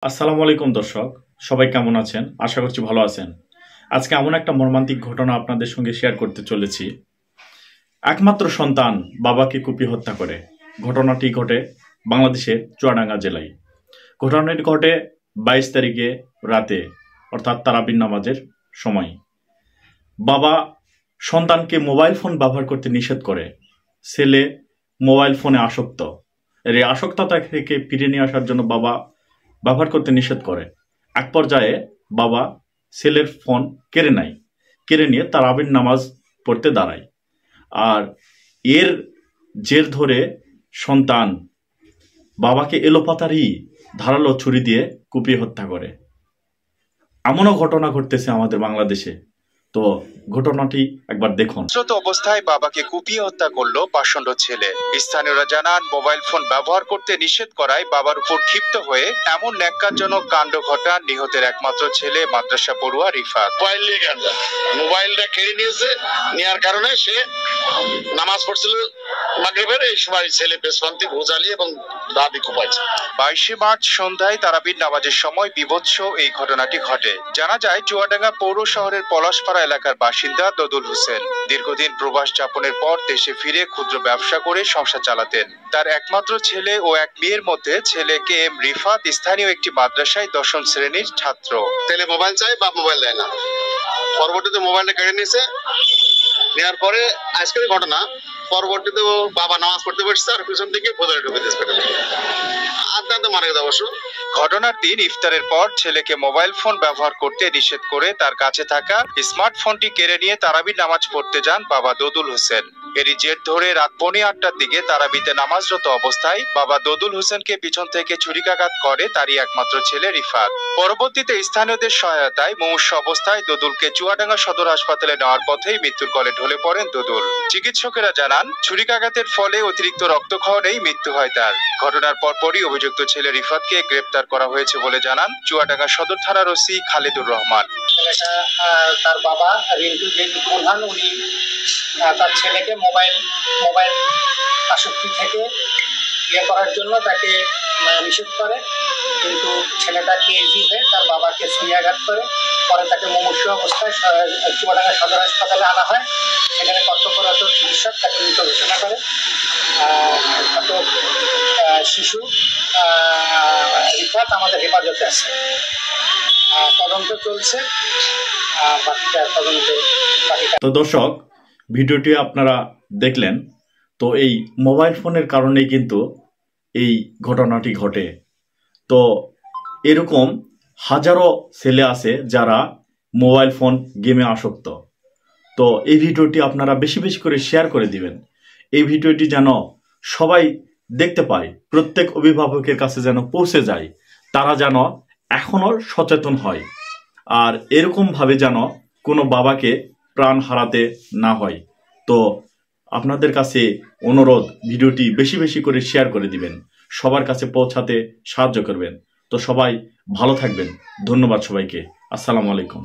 আসসালামু আলাইকুম দর্শক, সবাই কেমন আছেন? আশা করছি ভালো আছেন। আজকে এমন একটা মর্মান্তিক ঘটনা আপনাদের সঙ্গে শেয়ার করতে চলেছি। একমাত্র সন্তান বাবাকে কুপিয়ে হত্যা করে। ঘটনাটি ঘটে বাংলাদেশের চুয়াডাঙ্গা জেলায়। ঘটনাটি ঘটে 22 তারিখে রাতে, অর্থাৎ তারাবির নামাজের সময়। বাবা সন্তানকে মোবাইল ফোন ব্যবহার করতে নিষেধ করে। ছেলে মোবাইল ফোনে আসক্ত। এই আসক্ততা থেকে ফিরে নিয়ে আসার জন্য বাবা ব্যবহার করতে নিষেধ করে। এক পর্যায়ে বাবা ছেলের ফোন কেড়ে নেয়। কেড়ে নিয়ে তারাবির নামাজ পড়তে দাঁড়ায়। আর এর জের ধরে সন্তান বাবাকে এলোপাতাড়ি ধারালো ছুরি দিয়ে কুপিয়ে হত্যা করে। এমনও ঘটনা ঘটতেছে আমাদের বাংলাদেশে। তো ঘটনাটি একবার দেখুন। অবস্থায় বাবাকে কুপিয়ে হত্যা করলো পাষণ্ড ছেলে। স্থানীয়রা জানান, মোবাইল ফোন ব্যবহার করতে নিষেধ করায় বাবার উপর ক্ষিপ্ত হয়ে এমন ন্যাক্কারজনক কাণ্ড ঘটান নিহতের একমাত্র ছেলে মাদ্রাসা পড়ুয়া রিফাত। মোবাইলটা কেড়ে নিয়েছে, নেওয়ার কারণে সে নামাজ পড়ছিল মাগরিবের, এই সময় ছেলে পেছনতে ভোজালি এবং দাবি কোপাইছে। 22 মার্চ সন্ধ্যায় তারাবির নামাজের সময় বিভৎস এই ঘটনাটি ঘটে। জানা যায়, চুয়াডাঙ্গা পৌর শহরের পলাশপাড়া এলাকার বাসিন্দা দদুল হোসেন দীর্ঘদিন প্রবাস যাপনের পর দেশে ফিরে ক্ষুদ্র ব্যবসা করে সংসার চালাতেন। তার একমাত্র ছেলে ও এক মেয়ের মধ্যে ছেলে কে এম রিফাত স্থানীয় একটি মাদ্রাসায় 10ম শ্রেণীর ছাত্র। ছেলে মোবাইল চাই, বাপ মোবাইল দেয় না। পরবর্তীতে মোবাইলটা কেড়ে নিয়েছে। নেওয়ার পরে আজকের ঘটনা, পরবর্তীতে বাবা নামাজ পড়তে বসছে আর পিছন থেকে ভোজালি ঢুকে দিয়েছে। মারা গেছে অবশ্য। ঘটনার দিন ইফতারের পর ছেলেকে মোবাইল ফোন ব্যবহার করতে নিষেধ করে তার কাছে থাকা স্মার্টফোনটি কেড়ে নিয়ে তারাবির নামাজ পড়তে যান বাবা দদুল হোসেন। এরই জের ধরে রাত 8:45টার দিকে তারাবিতে নামাজরত অবস্থায় বাবা দদুল হোসেনকে পিছন থেকে ছুরিকাঘাত করে তারই একমাত্র ছেলে রিফাত। পরবর্তীতে স্থানীয়দের সহায়তায় মুমূর্ষ অবস্থায় দদুলকে চুয়াডাঙ্গা সদর হাসপাতালে নেওয়ার পথেই মৃত্যুর কোলে ঢলে পড়েন দদুল। চিকিৎসকেরা জানান, ছুরিকাঘাতের ফলে অতিরিক্ত রক্তক্ষরণেই মৃত্যু হয় তার। ঘটনার পরপরই অভিযুক্ত ছেলে রিফাতকে গ্রেপ্তার করা হয়েছে বলে জানান চুয়াডাঙ্গা সদর থানার ওসি খালিদুর রহমান। তার বাবা রিন্টু যে প্রধান, উনি তার ছেলেকে মোবাইল আসক্তি থেকে করার জন্য তাকে নিষেধ করে, কিন্তু ছেলেটা কেজি হয়ে তার বাবাকে ছুরিয়াঘাত করে। পরে তাকে মুমূর্ষু অবস্থায় চুয়াডাঙ্গা সদর হাসপাতালে আনা হয়। সেখানে কর্তব্যরত চিকিৎসক তাকে মৃত ঘোষণা করে। শিশু রিফাত আমাদের হেফাজতে আছে, তদন্ত চলছে। তো দর্শক, ভিডিওটি আপনারা দেখলেন। তো এই মোবাইল ফোনের কারণেই কিন্তু এই ঘটনাটি ঘটে। তো এরকম হাজারো ছেলে আছে যারা মোবাইল ফোন গেমে আসক্ত। তো এই ভিডিওটি আপনারা বেশি বেশি করে শেয়ার করে দিবেন। এই ভিডিওটি যেন সবাই দেখতে পায়, প্রত্যেক অভিভাবকের কাছে যেন পৌঁছে যায়, তারা যেন এখনো সচেতন হয়। আর এরকমভাবে যেন কোনো বাবাকে প্রাণ হারাতে না হয়। তো আপনাদের কাছে অনুরোধ, ভিডিওটি বেশি বেশি করে শেয়ার করে দিবেন, সবার কাছে পৌঁছাতে সাহায্য করবেন। তো সবাই ভালো থাকবেন। ধন্যবাদ সবাইকে। আসসালামু আলাইকুম।